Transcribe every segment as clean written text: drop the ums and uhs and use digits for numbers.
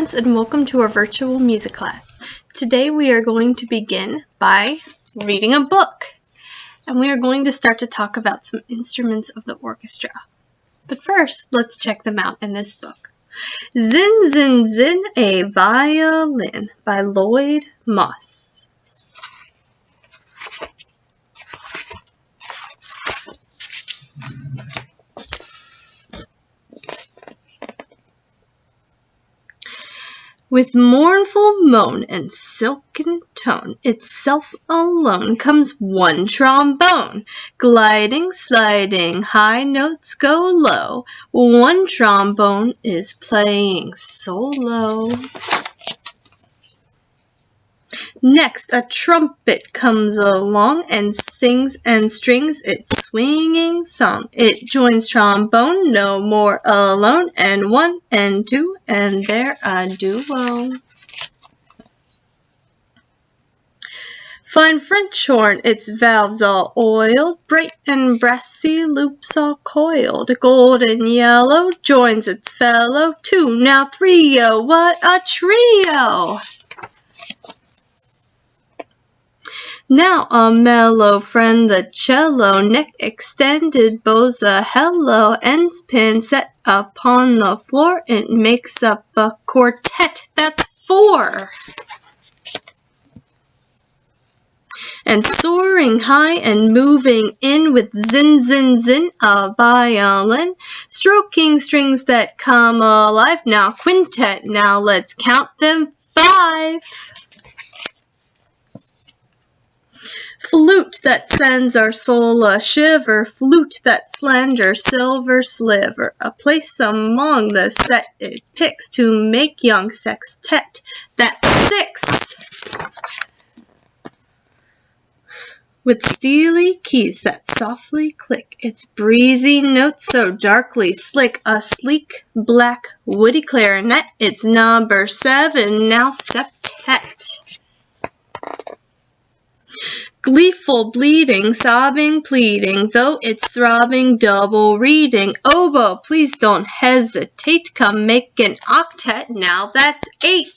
friends, and welcome to our virtual music class. Today we are going to begin by reading a book, and we are going to start to talk about some instruments of the orchestra. But first, let's check them out in this book. Zin, Zin, Zin, a Violin by Lloyd Moss. With mournful moan and silken tone, itself alone comes one trombone. Gliding, sliding, high notes go low. One trombone is playing solo. Next, a trumpet comes along and sings and strings its swinging song. It joins trombone, no more alone, and one and two, and they're a duo. Fine French horn, its valves all oiled, bright and brassy loops all coiled. Golden yellow joins its fellow, two, now three, oh, what a trio! Now a mellow friend, the cello, neck extended, bows a hello, ends pin set upon the floor, it makes up a quartet, that's four. And soaring high and moving in with zin, zin, zin, a violin, stroking strings that come alive, now quintet, now let's count them, five. Flute that sends our soul a shiver, flute that slanders silver sliver, a place among the set it picks to make young sextet, that's six. With steely keys that softly click, its breezy notes so darkly slick, a sleek black woody clarinet, it's number seven, now septet. Gleeful, bleeding, sobbing, pleading, though it's throbbing, double reading. Oboe, please don't hesitate, come make an octet, now that's eight.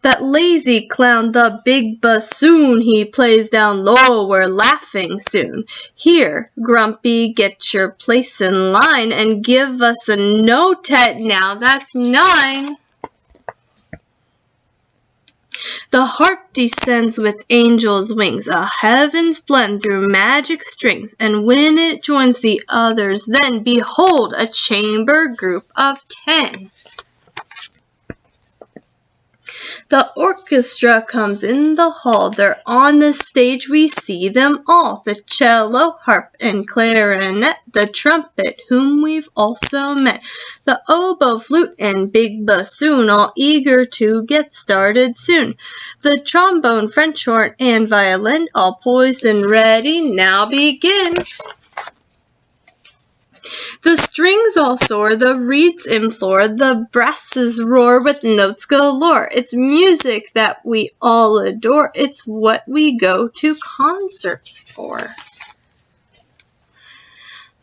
That lazy clown, the big bassoon, he plays down low, we're laughing soon. Here, Grumpy, get your place in line and give us a notet, now that's nine. The harp descends with angels' wings, a heaven's blend through magic strings, and when it joins the others, then behold a chamber group of 10. The orchestra comes in the hall, there on the stage we see them all, the cello, harp, and clarinet, the trumpet, whom we've also met, the oboe, flute, and big bassoon, all eager to get started soon, the trombone, French horn, and violin, all poised and ready, now begin. The strings all soar, the reeds implore, the brasses roar with notes galore. It's music that we all adore, it's what we go to concerts for.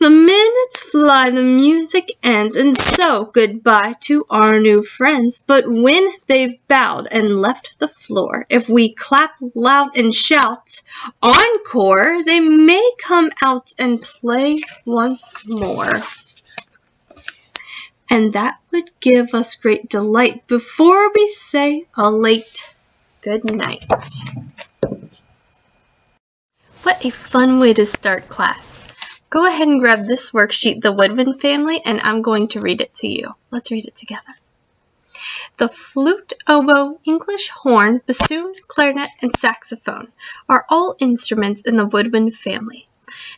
The minutes fly, the music ends, and so goodbye to our new friends. But when they've bowed and left the floor, if we clap loud and shout, encore, they may come out and play once more. And that would give us great delight before we say a late good night. What a fun way to start class. Go ahead and grab this worksheet, The Woodwind Family, and I'm going to read it to you. Let's read it together. The flute, oboe, English horn, bassoon, clarinet, and saxophone are all instruments in the woodwind family.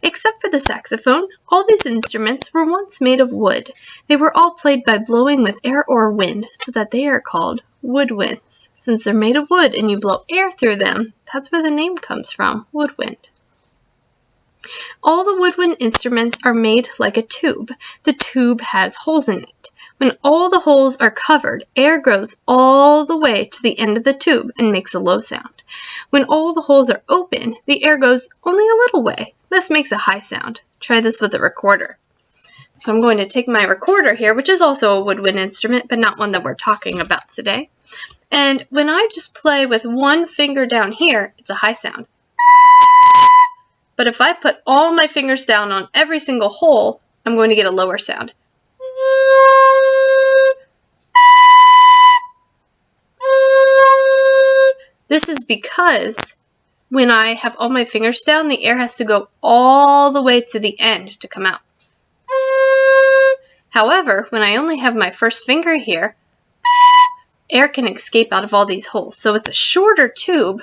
Except for the saxophone, all these instruments were once made of wood. They were all played by blowing with air or wind, so that they are called woodwinds. Since they're made of wood and you blow air through them, that's where the name comes from, woodwind. All the woodwind instruments are made like a tube. The tube has holes in it. When all the holes are covered, air goes all the way to the end of the tube and makes a low sound. When all the holes are open, the air goes only a little way. This makes a high sound. Try this with a recorder. So I'm going to take my recorder here, which is also a woodwind instrument, but not one that we're talking about today. And when I just play with one finger down here, it's a high sound. But if I put all my fingers down on every single hole, I'm going to get a lower sound. This is because when I have all my fingers down, the air has to go all the way to the end to come out. However, when I only have my first finger here, air can escape out of all these holes. So it's a shorter tube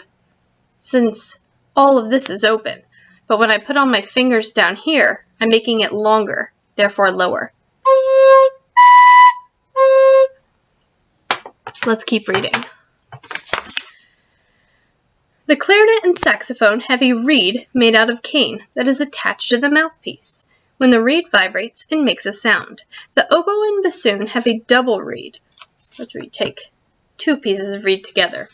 since all of this is open. But when I put all my fingers down here, I'm making it longer, therefore lower. Let's keep reading. The clarinet and saxophone have a reed made out of cane that is attached to the mouthpiece. When the reed vibrates, it makes a sound. The oboe and bassoon have a double reed. Let's take two pieces of reed together.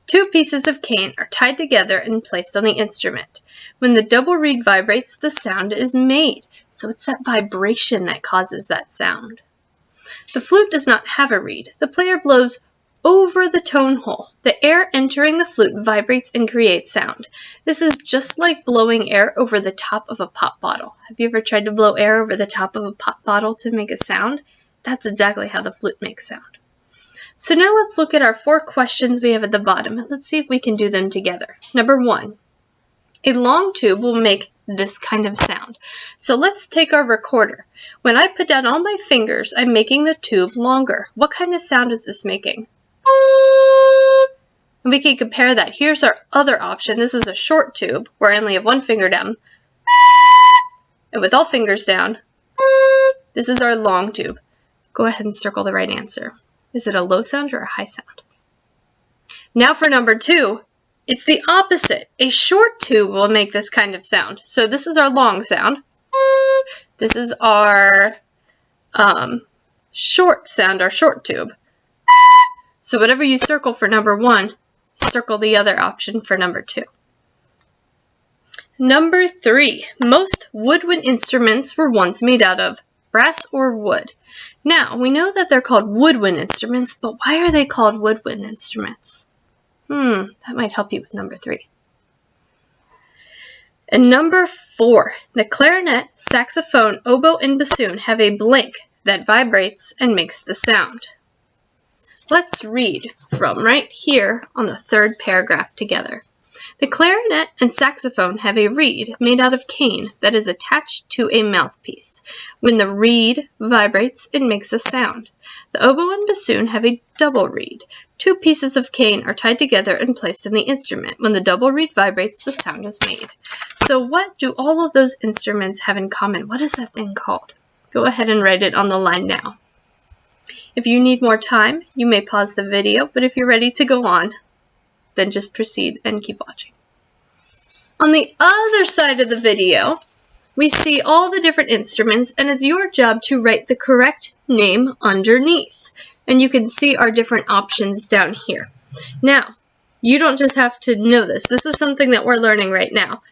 Two pieces of cane are tied together and placed on the instrument. When the double reed vibrates, the sound is made. So it's that vibration that causes that sound. The flute does not have a reed. The player blows over the tone hole. The air entering the flute vibrates and creates sound. This is just like blowing air over the top of a pop bottle. Have you ever tried to blow air over the top of a pop bottle to make a sound? That's exactly how the flute makes sound. So now let's look at our 4 questions we have at the bottom, and let's see if we can do them together. Number 1, a long tube will make this kind of sound. So let's take our recorder. When I put down all my fingers, I'm making the tube longer. What kind of sound is this making? And we can compare that. Here's our other option. This is a short tube where I only have one finger down. And with all fingers down, this is our long tube. Go ahead and circle the right answer. Is it a low sound or a high sound? Now for number 2, it's the opposite. A short tube will make this kind of sound. So this is our long sound. This is our short sound, our short tube. So whatever you circle for number 1, circle the other option for number 2. Number 3, most woodwind instruments were once made out of brass or wood. Now, we know that they're called woodwind instruments, but why are they called woodwind instruments? That might help you with number 3. And number 4, the clarinet, saxophone, oboe, and bassoon have a blank that vibrates and makes the sound. Let's read from right here on the 3rd paragraph together. The clarinet and saxophone have a reed made out of cane that is attached to a mouthpiece. When the reed vibrates, it makes a sound. The oboe and bassoon have a double reed. 2 pieces of cane are tied together and placed in the instrument. When the double reed vibrates, the sound is made. So what do all of those instruments have in common? What is that thing called? Go ahead and write it on the line now. If you need more time, you may pause the video, but if you're ready to go on, then just proceed and keep watching. On the other side of the video, we see all the different instruments, and it's your job to write the correct name underneath. And you can see our different options down here. Now, you don't just have to know this. This is something that we're learning right now.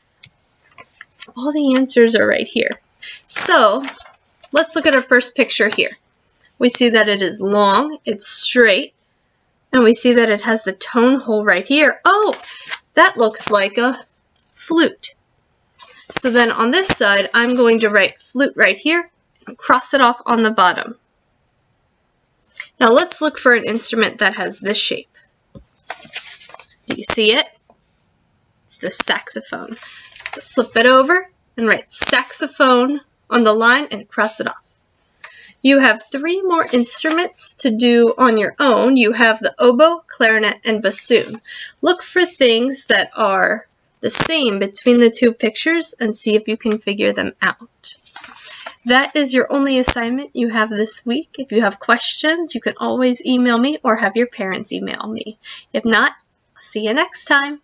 All the answers are right here. So, let's look at our first picture here. We see that it is long, it's straight, and we see that it has the tone hole right here. Oh, that looks like a flute. So then on this side, I'm going to write flute right here and cross it off on the bottom. Now let's look for an instrument that has this shape. Do you see it? It's the saxophone. So flip it over and write saxophone on the line and cross it off. You have 3 more instruments to do on your own. You have the oboe, clarinet, and bassoon. Look for things that are the same between the 2 pictures and see if you can figure them out. That is your only assignment you have this week. If you have questions, you can always email me or have your parents email me. If not, see you next time.